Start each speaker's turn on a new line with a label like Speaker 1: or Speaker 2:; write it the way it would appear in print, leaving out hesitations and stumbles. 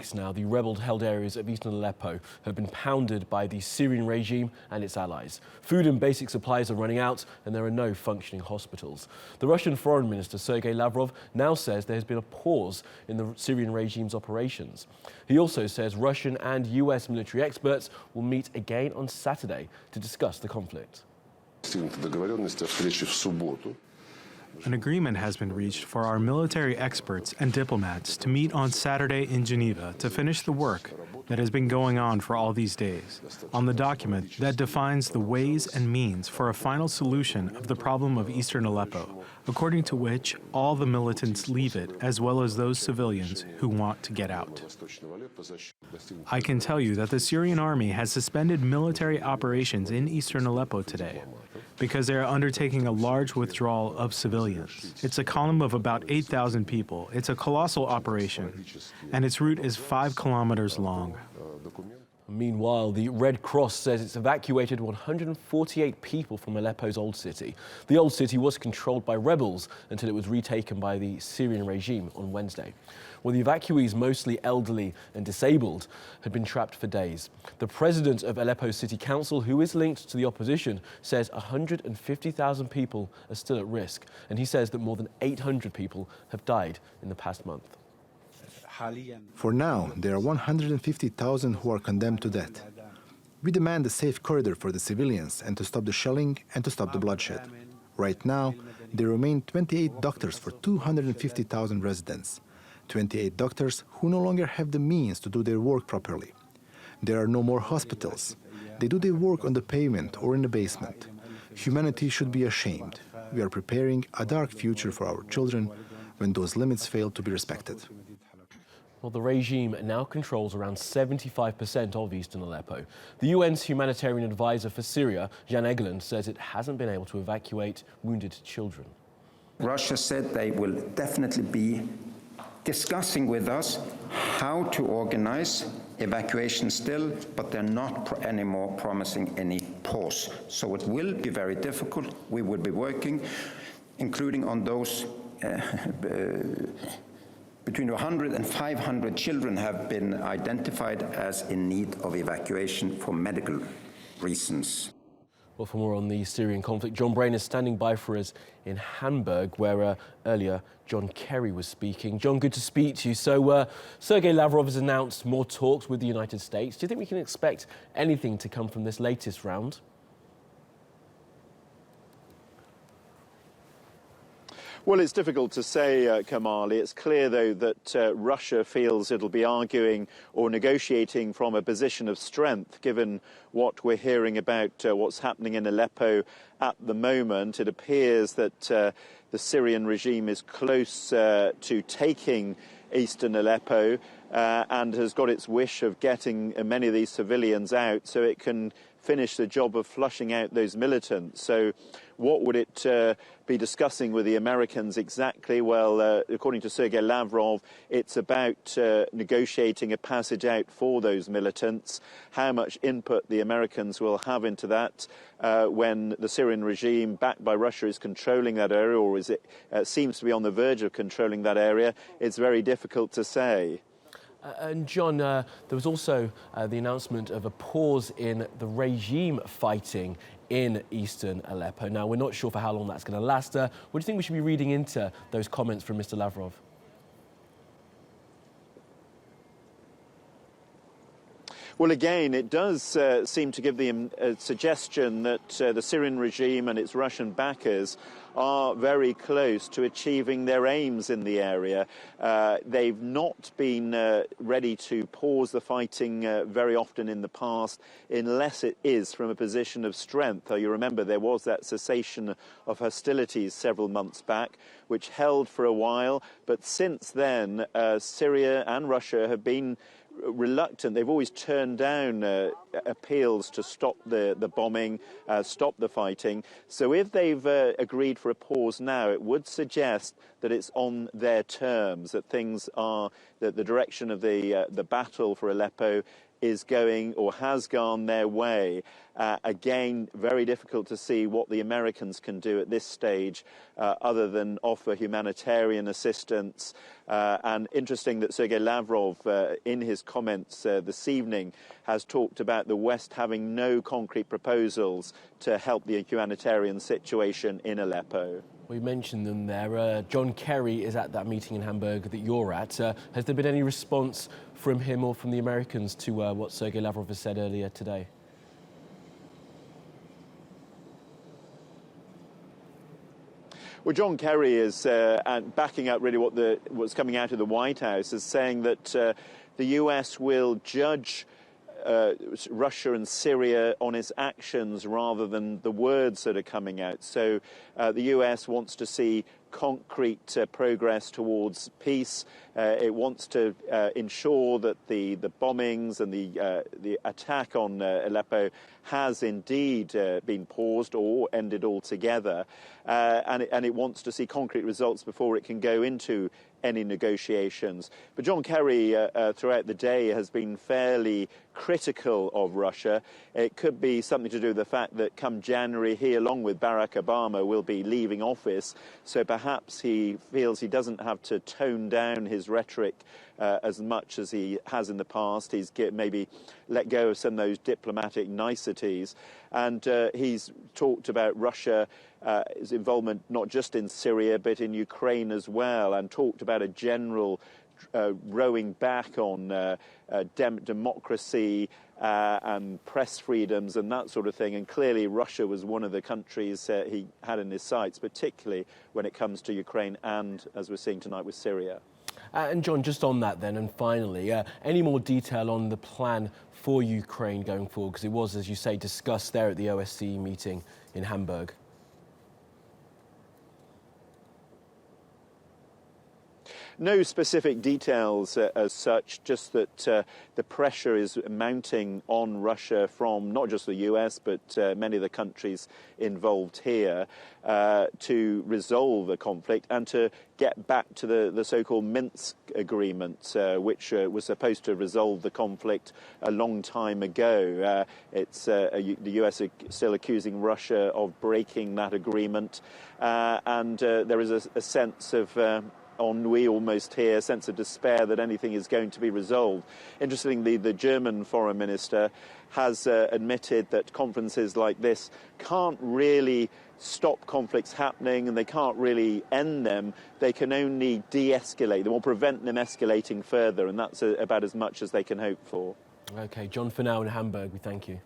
Speaker 1: weeks now, the rebel-held areas of eastern Aleppo have been pounded by the Syrian regime and its allies. Food and basic supplies are running out, and there are no functioning hospitals. The Russian Foreign Minister, Sergei Lavrov, now says there has been a pause in the Syrian regime's operations. He also says Russian and US military experts will meet again on Saturday to discuss the conflict.
Speaker 2: An agreement has been reached for our military experts and diplomats to meet on Saturday in Geneva to finish the work that has been going on for all these days on the document that defines the ways and means for a final solution of the problem of eastern Aleppo, according to which all the militants leave it, as well as those civilians who want to get out. I can tell you that the Syrian army has suspended military operations in eastern Aleppo today because they are undertaking a large withdrawal of civilians. It's a column of about 8,000 people. It's a colossal operation, and its route is 5 kilometers long.
Speaker 1: Meanwhile, the Red Cross says it's evacuated 148 people from Aleppo's Old City. The Old City was controlled by rebels until it was retaken by the Syrian regime on Wednesday. Well, the evacuees, mostly elderly and disabled, had been trapped for days. The president of Aleppo City Council, who is linked to the opposition, says 150,000 people are still at risk, and he says that more than 800 people have died in the past month.
Speaker 3: For now, there are 150,000 who are condemned to death. We demand a safe corridor for the civilians and to stop the shelling and to stop the bloodshed. Right now, there remain 28 doctors for 250,000 residents. 28 doctors who no longer have the means to do their work properly. There are no more hospitals. They do their work on the pavement or in the basement. Humanity should be ashamed. We are preparing a dark future for our children when those limits fail to be respected.
Speaker 1: Well, the regime now controls around 75% of eastern Aleppo. The UN's humanitarian advisor for Syria, Jan Egeland, says it hasn't been able to evacuate wounded children.
Speaker 4: Russia said they will definitely be discussing with us how to organize evacuation still, but they're not anymore promising any pause. So it will be very difficult. We will be working, including on those between 100 and 500 children have been identified as in need of evacuation for medical reasons.
Speaker 1: Well, for more on the Syrian conflict, John Brain is standing by for us in Hamburg, where earlier John Kerry was speaking. John, good to speak to you. So Sergei Lavrov has announced more talks with the United States. Do you think we can expect anything to come from this latest round?
Speaker 5: Well, it's difficult to say, Kamali. It's clear, though, that Russia feels it'll be arguing or negotiating from a position of strength, given what we're hearing about what's happening in Aleppo at the moment. It appears that the Syrian regime is close to taking eastern Aleppo and has got its wish of getting many of these civilians out so it can finish the job of flushing out those militants. So what would it be discussing with the Americans exactly? Well, according to Sergei Lavrov, it's about negotiating a passage out for those militants. How much input the Americans will have into that when the Syrian regime, backed by Russia, is controlling that area, or is it seems to be on the verge of controlling that area, it's very difficult to say.
Speaker 1: And John, there was also the announcement of a pause in the regime fighting in eastern Aleppo. Now, we're not sure for how long that's going to last. What do you think we should be reading into those comments from Mr. Lavrov?
Speaker 5: Well, again, it does seem to give the suggestion that the Syrian regime and its Russian backers are very close to achieving their aims in the area. They've not been ready to pause the fighting very often in the past, unless it is from a position of strength. You remember there was that cessation of hostilities several months back, which held for a while. But since then, Syria and Russia have been reluctant. They've always turned down appeals to stop the bombing, stop the fighting. So if they've agreed for a pause now, it would suggest that it's on their terms, that things are, that the direction of the battle for Aleppo is going or has gone their way. Again, very difficult to see what the Americans can do at this stage other than offer humanitarian assistance. And interesting that Sergei Lavrov, in his comments this evening, has talked about the West having no concrete proposals to help the humanitarian situation in Aleppo.
Speaker 1: We mentioned them there. John Kerry is at that meeting in Hamburg that you're at. Has there been any response from him or from the Americans to what Sergei Lavrov has said earlier today?
Speaker 5: Well, John Kerry is backing up really what's coming out of the White House, is saying that the US will judge Russia and Syria on its actions rather than the words that are coming out. So the US wants to see concrete progress towards peace. It wants to ensure that the bombings and the attack on Aleppo has indeed been paused or ended altogether. And it wants to see concrete results before it can go into any negotiations. But John Kerry, throughout the day, has been fairly critical of Russia. It could be something to do with the fact that come January, he, along with Barack Obama, will be leaving office. So perhaps he feels he doesn't have to tone down his rhetoric as much as he has in the past. He's maybe let go of some of those diplomatic niceties. And he's talked about Russia's involvement not just in Syria but in Ukraine as well, and talked about a general rowing back on democracy and press freedoms and that sort of thing. And clearly Russia was one of the countries he had in his sights, particularly when it comes to Ukraine and, as we're seeing tonight, with Syria.
Speaker 1: And John, just on that then, and finally, any more detail on the plan for Ukraine going forward? Because it was, as you say, discussed there at the OSCE meeting in Hamburg.
Speaker 5: No specific details as such, just that the pressure is mounting on Russia from not just the US, but many of the countries involved here to resolve the conflict and to get back to the so-called Minsk agreement, which was supposed to resolve the conflict a long time ago. The US are still accusing Russia of breaking that agreement, and there is a sense of ennui almost here, a sense of despair that anything is going to be resolved. Interestingly, the German foreign minister has admitted that conferences like this can't really stop conflicts happening and they can't really end them. They can only de-escalate them or prevent them escalating further, and that's about as much as they can hope for.
Speaker 1: OK, John, for now in Hamburg, we thank you.